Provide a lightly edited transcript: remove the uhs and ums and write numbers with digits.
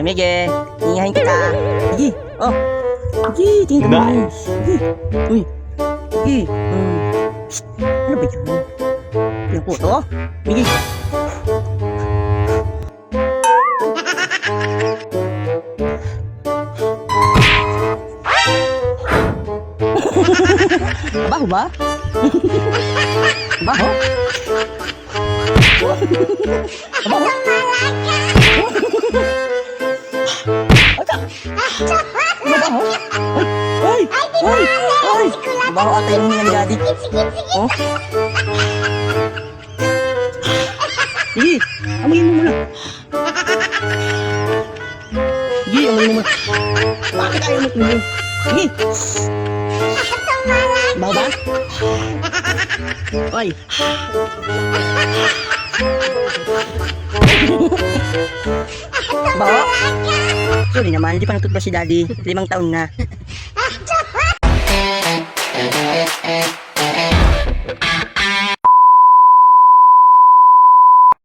Mige, ingahin kita. Sige, oh. Sige, tingin ka naman. Sige. Uy. Sige. Ano ba yan? Yung puto? Mige. Baho ba? Baho? Baho? Baho? Ay! Ay! Ay! Baho ata yung hininga ni Daddy. Oh? Sige! Amoyin mo muna. Sige, amoyin mo muna. Bakit ayaw mo tumulong? Sige! Baho ba? Ay! Baho? Sorry naman, hindi pa nagtutba si Daddy. 5 taon na.